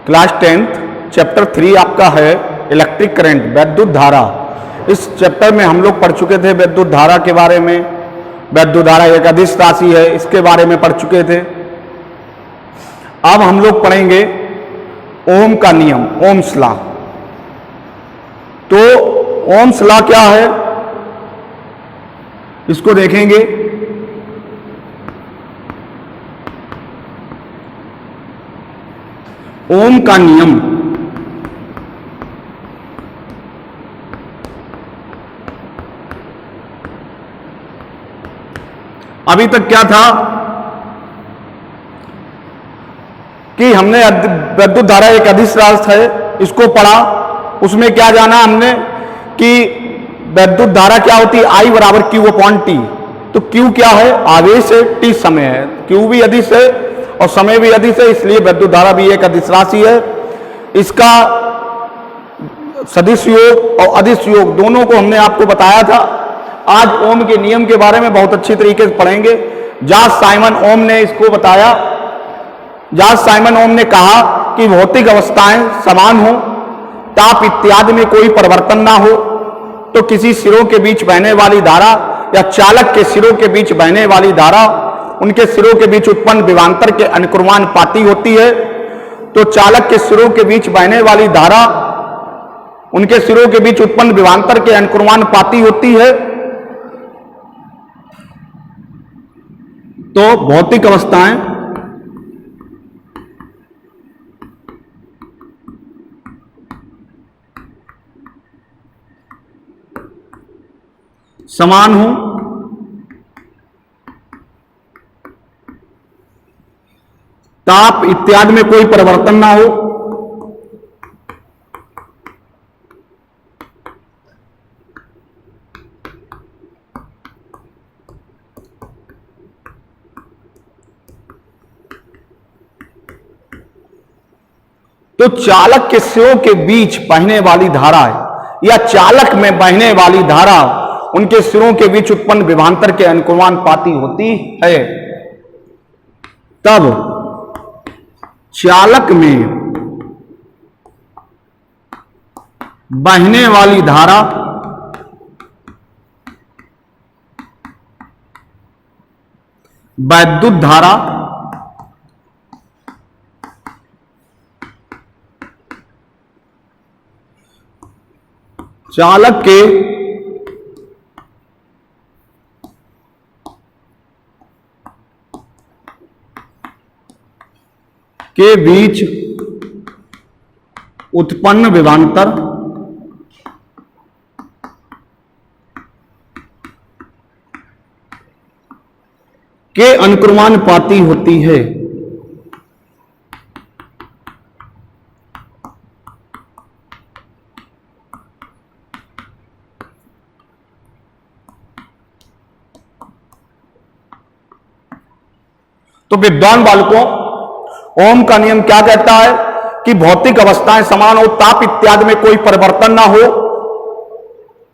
Class 10th chapter 3 आपका है electric current, वैद्युत धारा। इस चैप्टर में हम लोग पढ़ चुके थे वैद्युत धारा के बारे में। वैद्युत धारा एक अदिश राशि है, इसके बारे में पढ़ चुके थे। अब हम लोग पढ़ेंगे ओम का नियम, ओम्स लॉ। तो ओम्स लॉ क्या है इसको देखेंगे। ओम का नियम अभी तक क्या था कि हमने वैद्युत धारा एक अदिश राशि है, इसको पढ़ा। उसमें क्या जाना हमने कि वैद्युत धारा क्या होती है, I बराबर Q अपॉन T। तो Q क्या है, आवेश है, T समय है। Q भी अदिश है और समय भी अदिश है, इसलिए वैद्युत धारा भी एक अदिश राशि है। इसका सदिश योग और अदिश योग दोनों को हमने आपको बताया था। आज ओम के नियम के बारे में बहुत अच्छी तरीके से पढ़ेंगे। जॉर्ज साइमन ओम ने इसको बताया। जॉर्ज साइमन ओम ने कहा कि भौतिक अवस्थाएं समान हो, ताप इत्यादि में कोई परिवर्तन ना हो, तो किसी सिरों के बीच बहने वाली धारा या चालक के सिरों के बीच बहने वाली धारा उनके सिरों के बीच उत्पन्न विभवांतर के अनुक्रमानुपाती होती है। तो चालक के सिरों के बीच बहने वाली धारा उनके सिरों के बीच उत्पन्न विभवांतर के अनुक्रमानुपाती होती है। तो भौतिक अवस्थाएं समान हो, ताप इत्यादि में कोई परिवर्तन ना हो, तो चालक के सिरों के बीच बहने वाली धारा या चालक में बहने वाली धारा उनके सिरों के बीच उत्पन्न विभवांतर के अनुक्रमानुपाती होती है। तब चालक में बहने वाली धारा वैद्युत धारा चालक के बीच उत्पन्न विभवांतर के अनुक्रमानुपाती होती है। तो विद्वान बालकों, ओम का नियम क्या कहता है कि भौतिक अवस्थाएं समान हो, ताप इत्यादि में कोई परिवर्तन ना हो,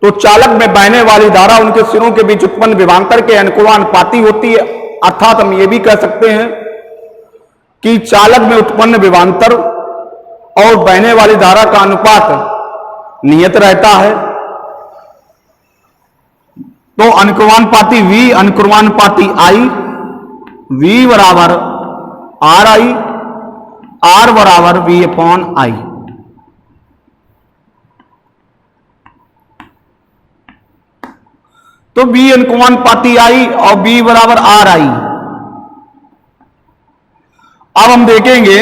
तो चालक में बहने वाली धारा उनके सिरों के बीच उत्पन्न विभवांतर के अनुक्रमानुपाती होती है। अर्थात हम ये भी कह सकते हैं कि चालक में उत्पन्न विभवांतर और बहने वाली धारा का अनुपात नियत रहता है। तो अनुक्रमानुपाती V अनुक्रमानुपाती I, V बराबर RI, R बराबर V अपॉन I। तो V अनुक्रमानुपाती I और V बराबर RI। अब हम देखेंगे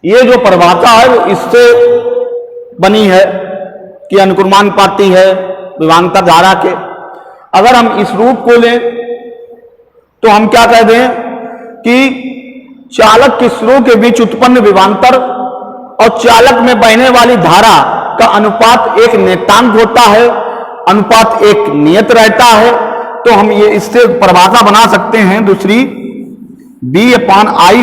ये जो परिभाषा है वो इससे बनी है कि अनुक्रमानुपाती है विभवांतर धारा के। अगर हम इस रूप को लें तो हम क्या कह दें कि चालक के सिरों के बीच उत्पन्न विभवांतर और चालक में बहने वाली धारा का अनुपात एक नियतांक होता है, अनुपात एक नियत रहता है। तो हम ये इससे परिभाषा बना सकते हैं दूसरी, B upon I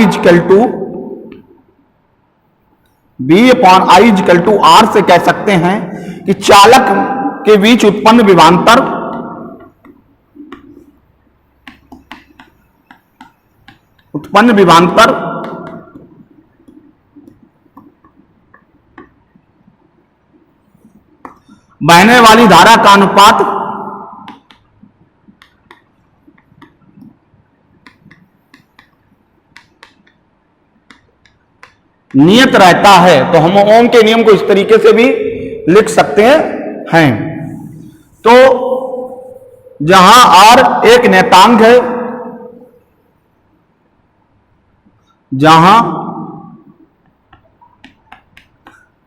equal to R से कह सकते हैं कि चालक के बीच उत्पन्न विभवांतर बहने वाली धारा का अनुपात नियत रहता है, तो हम ओम के नियम को इस तरीके से भी लिख सकते हैं। तो जहां आर एक नेतांक है, जहां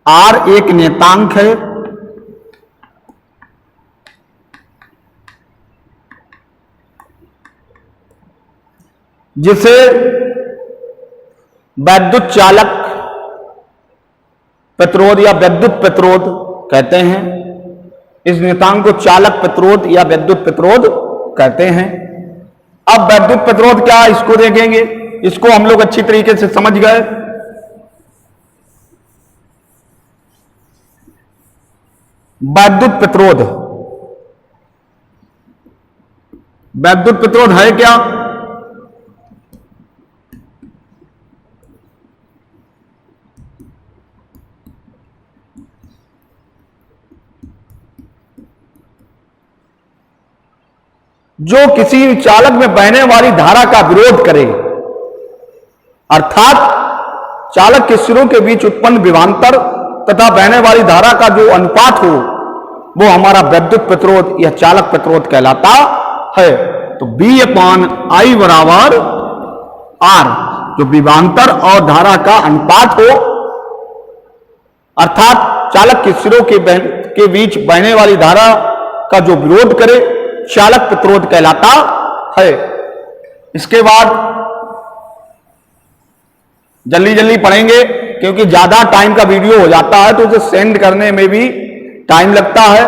आर एक नेतांक है, जिसे वैद्युत चालक प्रतिरोध या विद्युत प्रतिरोध कहते हैं, इस नेतांक को चालक प्रतिरोध या विद्युत प्रतिरोध कहते हैं। अब वैद्युत प्रतिरोध क्या है इसको देखेंगे, इसको हम लोग अच्छी तरीके से समझ गए। वैद्युत प्रतिरोध, वैद्युत प्रतिरोध है क्या? जो किसी चालक में बहने वाली धारा का विरोध करे, अर्थात चालक के सिरों के बीच उत्पन्न विभवांतर तथा बहने वाली धारा का जो अनुपात हो, वो हमारा वैद्युत प्रतिरोध या चालक प्रतिरोध कहलाता है। तो B/I बराबर R, जो विभवांतर और धारा का अनुपात हो, अर्थात चालक के सिरों के बीच बहने वाली धारा का जो विरोध करे, चालक प्रतिरोध कहलाता है। इसके बाद जल्दी जल्दी पढ़ेंगे, क्योंकि ज्यादा टाइम का वीडियो हो जाता है तो उसे सेंड करने में भी टाइम लगता है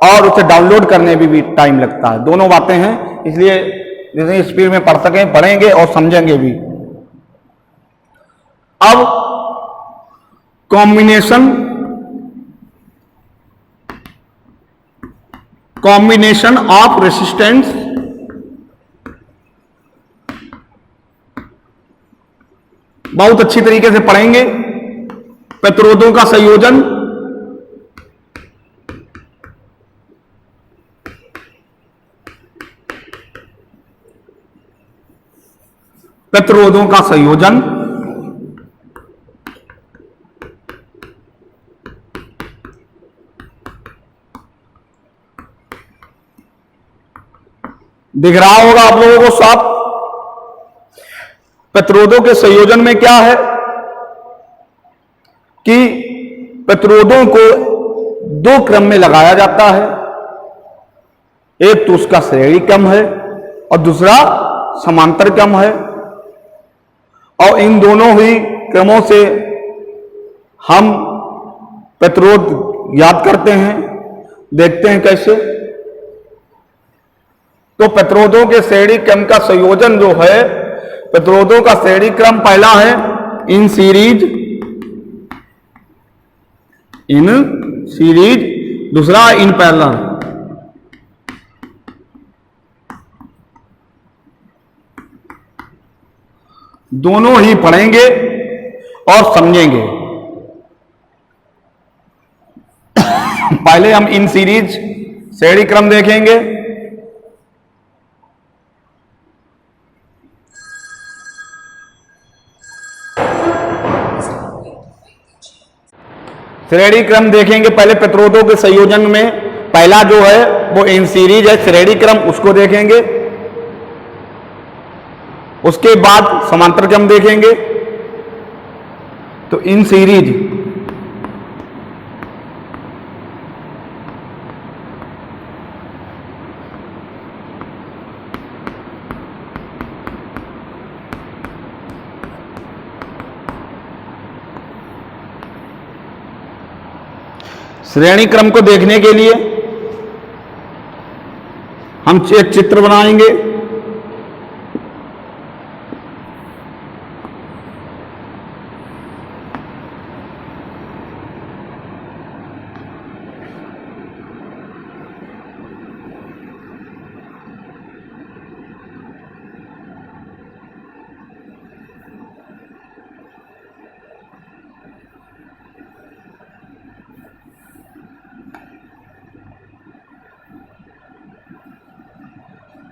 और उसे डाउनलोड करने में भी टाइम लगता है। दोनों बातें हैं, इसलिए जितनी स्पीड में पढ़ सकें पढ़ेंगे और समझेंगे भी। अब कॉम्बिनेशन ऑफ रेसिस्टेंस बहुत अच्छी तरीके से पढ़ेंगे। प्रतिरोधों का संयोजन, प्रतिरोधों का संयोजन, दिख रहा होगा आप लोगों को साफ। प्रतिरोधों के संयोजन में क्या है कि प्रतिरोधों को दो क्रम में लगाया जाता है, एक तो उसका श्रेणी क्रम है और दूसरा समांतर क्रम है, और इन दोनों ही क्रमों से हम प्रतिरोध याद करते हैं। देखते हैं कैसे। तो प्रतिरोधों के श्रेणी क्रम का संयोजन जो है, प्रतिरोधों का श्रेणी क्रम पहला है इन सीरीज, दूसरा इन पैरेलल। दोनों ही पढ़ेंगे और समझेंगे। पहले हम इन सीरीज श्रेणी क्रम देखेंगे। श्रेणी क्रम देखेंगे पहले प्रतिरोधों के संयोजन में। पहला जो है वो इन सीरीज है, श्रेणी क्रम, उसको देखेंगे। उसके बाद समांतर क्रम देखेंगे। तो इन सीरीज, श्रेणी क्रम को देखने के लिए हम एक चित्र बनाएंगे।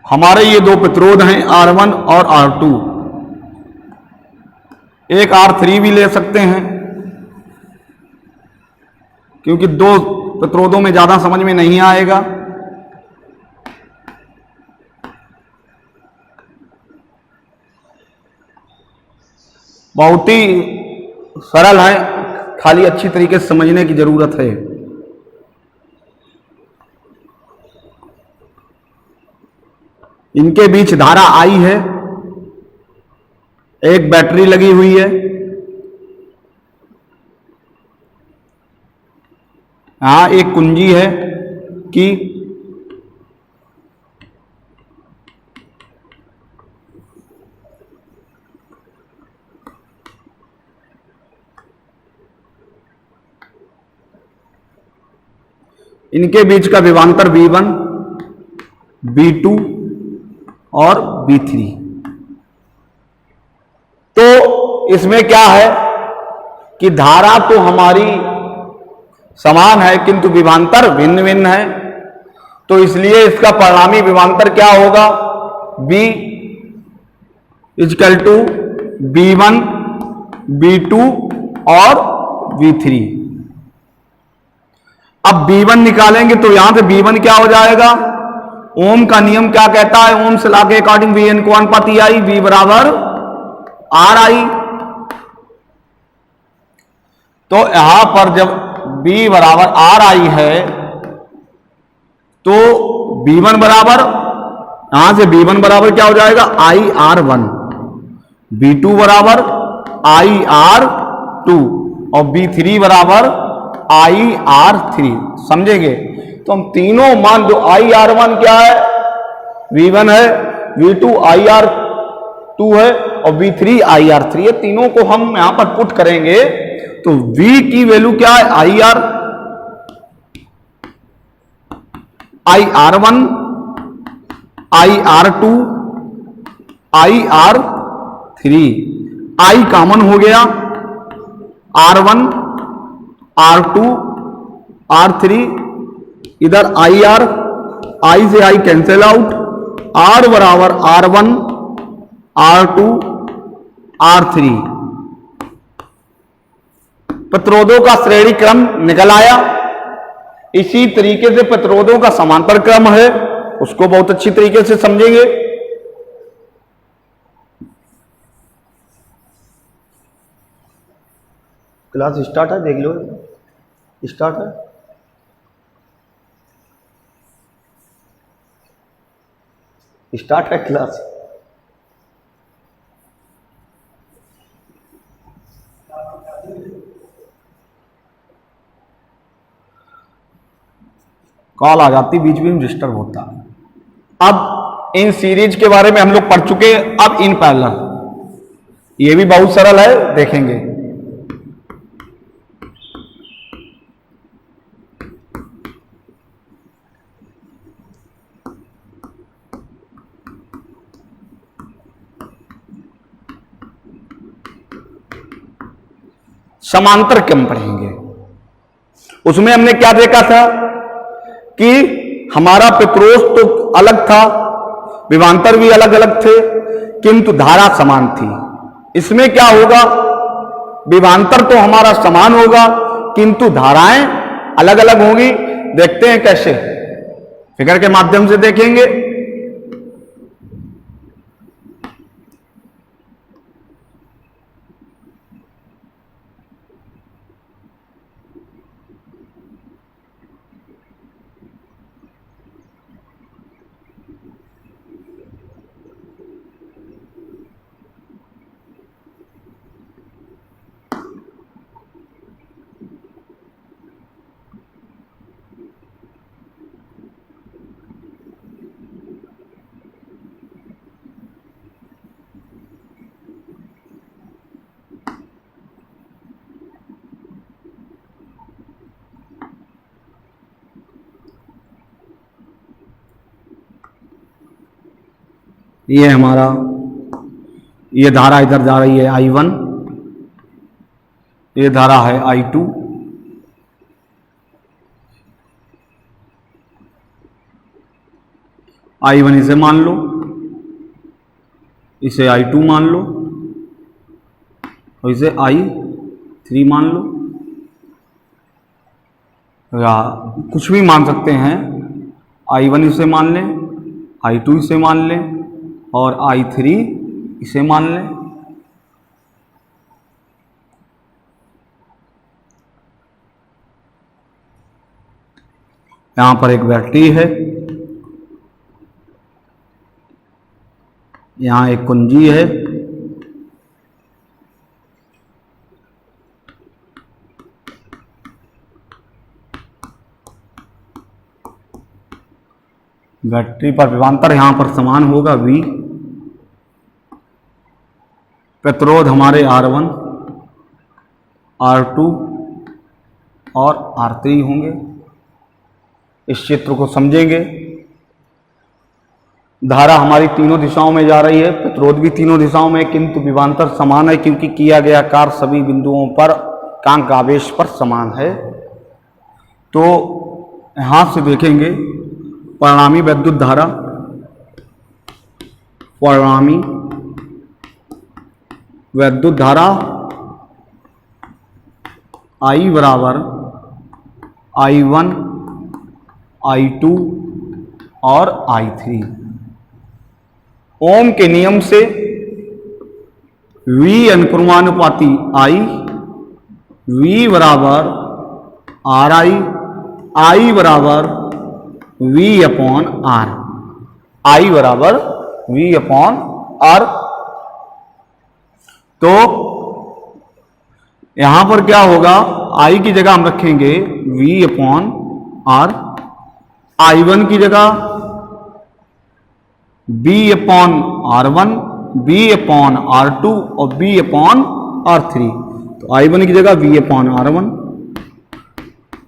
हमारे ये दो प्रतिरोध हैं R1 और R2, एक R3 भी ले सकते हैं, क्योंकि दो प्रतिरोधों में ज्यादा समझ में नहीं आएगा। बहुत ही सरल है, खाली अच्छी तरीके से समझने की जरूरत है। इनके बीच धारा I है, एक बैटरी लगी हुई है, यहां एक कुंजी है कि इनके बीच का विभवांतर V1, V2 और V3। तो इसमें क्या है कि धारा तो हमारी समान है किंतु विभवांतर भिन्न भिन्न है, तो इसलिए इसका परिणामी विभवांतर क्या होगा, V is equal to V1, V2 और V3। अब V1 निकालेंगे तो यहां से V1 क्या हो जाएगा, ओम का नियम क्या कहता है, ओम से लॉ के अकॉर्डिंग Vn को अनुपात EI, V बराबर RI। तो यहां पर जब V बराबर RI है तो V1 बराबर, यहां से V1 बराबर क्या हो जाएगा IR1, V2 बराबर IR2 और V3 बराबर IR3। समझेंगे? तो हम तीनों मान, जो IR1 क्या है, V1 है, V2 IR2 है और V3 IR3 है, तीनों को हम यहां पर पुट करेंगे तो V की वैल्यू क्या है, IR1, IR2, IR3। I common हो गया, R1, R2, R3, इधर IR, I से I कैंसिल आउट, R बराबर R1, R2, R3। प्रतिरोधों का श्रेणी क्रम निकल आया। इसी तरीके से प्रतिरोधों का समांतर क्रम है, उसको बहुत अच्छी तरीके से समझेंगे। क्लास स्टार्ट है, देख लो, स्टार्ट है। स्टार्ट है क्लास। कॉल आ जाती, बीच में डिस्टर्ब होता है। अब इन सीरीज के बारे में हम लोग पढ़ चुके हैं, अब इन पैरेलल, ये भी बहुत सरल है, देखेंगे। समांतर क्रम पढ़ेंगे। उसमें हमने क्या देखा था कि हमारा प्रतिरोध तो अलग था, विभवांतर भी अलग अलग थे, किंतु धारा समान थी। इसमें क्या होगा, विभवांतर तो हमारा समान होगा किंतु धाराएं अलग अलग होंगी। देखते हैं कैसे, फिगर के माध्यम से देखेंगे। ये हमारा, ये धारा इधर जा रही है I1, ये धारा है I2, I1 इसे मान लो, इसे I2 मान लो और इसे I3 मान लो, या कुछ भी मान सकते हैं। I1 इसे मान लें, I2 इसे मान लें और I3 इसे मान लें। यहां पर एक बैटरी है, यहां एक कुंजी है, बैटरी पर विभवांतर यहां पर समान होगा V। प्रतिरोध हमारे R1, R2 और R3 होंगे। इस चित्र को समझेंगे। धारा हमारी तीनों दिशाओं में जा रही है, प्रतिरोध भी तीनों दिशाओं में, किंतु विभवांतर समान है क्योंकि किया गया कार्य सभी बिंदुओं पर कांक आवेश पर समान है। तो यहां से देखेंगे परिणामी विद्युत धारा, परिणामी विद्युत धारा I बराबर I1, I2 और I3। ओम के नियम से V अनुक्रमानुपाती I, V बराबर I बराबर V अपॉन R, I बराबर V अपॉन R। तो यहां पर क्या होगा, I की जगह हम रखेंगे V अपॉन R, I1 की जगह B upon R1, B upon R2 और B अपॉन R3। तो I1 की जगह V upon R1,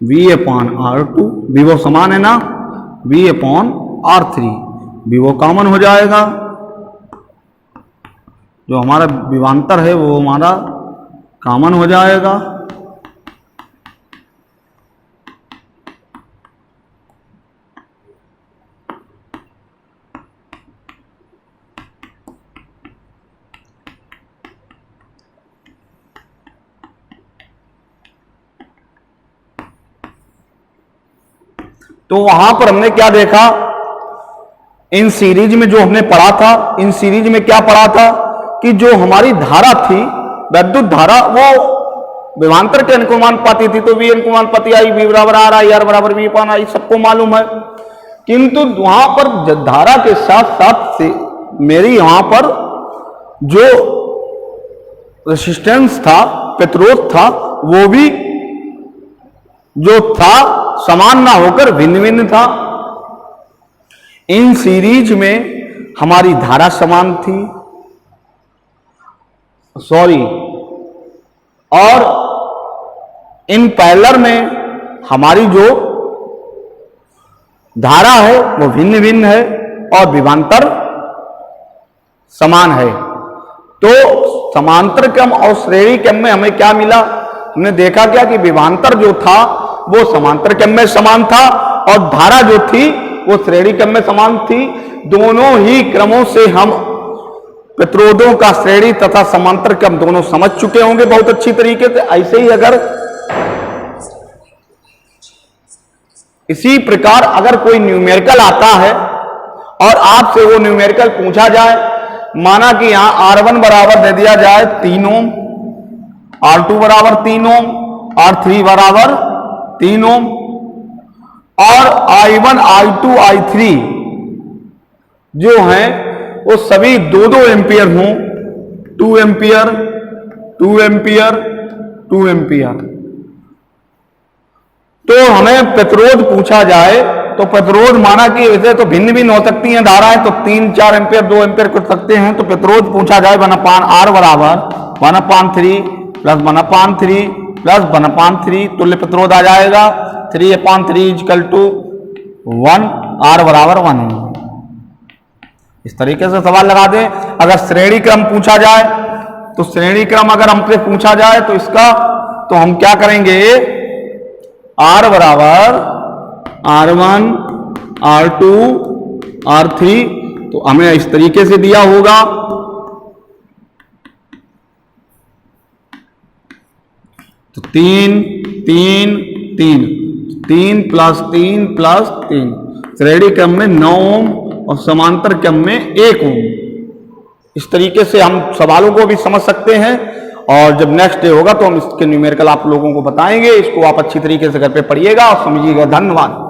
V upon R2, विभव समान है ना, V अपॉन R3, विभव कॉमन हो जाएगा। जो हमारा विभवांतर है वो हमारा कॉमन हो जाएगा। तो वहां पर हमने क्या देखा, इन सीरीज में जो हमने पढ़ा था, इन सीरीज में क्या पढ़ा था कि जो हमारी धारा थी, विद्युत धारा, वो विभवांतर के अनुक्रमानुपाती थी। तो V अनुक्रमानुपाती I, V बराबर R बराबर V अपॉन I सबको मालूम है। किंतु वहां पर धारा के साथ साथ से मेरी यहां पर जो रेसिस्टेंस था, प्रतिरोध था, वो भी जो था समान ना होकर भिन्न भिन्न था। इन सीरीज में हमारी धारा समान थी, और इन पैरेलल में हमारी जो धारा है वो भिन्न भिन्न है और विभवांतर समान है। तो समांतर क्रम और श्रेणी क्रम में हमें क्या मिला, हमने देखा क्या कि विभवांतर जो था वो समांतर क्रम में समान था और धारा जो थी वो श्रेणी क्रम में समान थी। दोनों ही क्रमों से हम प्रतिरोधों का श्रेणी तथा समांतर क्रम दोनों समझ चुके होंगे बहुत अच्छी तरीके से। ऐसे ही अगर इसी प्रकार अगर कोई न्यूमेरिकल आता है और आपसे वो न्यूमेरिकल पूछा जाए, माना कि यहां R1 बराबर दे दिया जाए 3 ओम, R2 बराबर 3 ओम, R3 बराबर 3 ओम और I1, I2, I3 जो हैं वो सभी 2-2 एम्पियर हों, 2 एम्पियर, 2 एम्पियर, 2 एम्पियर। तो हमें प्रतिरोध पूछा जाए तो प्रतिरोध माना कि वैसे तो भिन्न भिन्न हो सकती हैं धाराएं, तो 3-4 एम्पियर, 2 एम्पियर कर सकते हैं। तो प्रतिरोध पूछा जाए 1/R बराबर 1/3 प्लस 1/3 प्लस 1/3, तुल्य प्रतिरोध आ जाएगा 3/3 इक्वल टू 1, R बराबर 1। इस तरीके से सवाल लगा दें। अगर श्रेणी क्रम पूछा जाए तो श्रेणी क्रम अगर हमसे पूछा जाए तो इसका तो हम क्या करेंगे, R बराबर R1, R2, R3, तो हमें इस तरीके से दिया होगा, तो 3 3 3 3 प्लस 3 प्लस 3, श्रेणी क्रम में 9 ओम और समांतर क्रम में 1 ओम। इस तरीके से हम सवालों को भी समझ सकते हैं, और जब नेक्स्ट डे होगा तो हम इसके न्यूमेरिकल आप लोगों को बताएंगे। इसको आप अच्छी तरीके से घर पे पढ़िएगा और समझिएगा। धन्यवाद।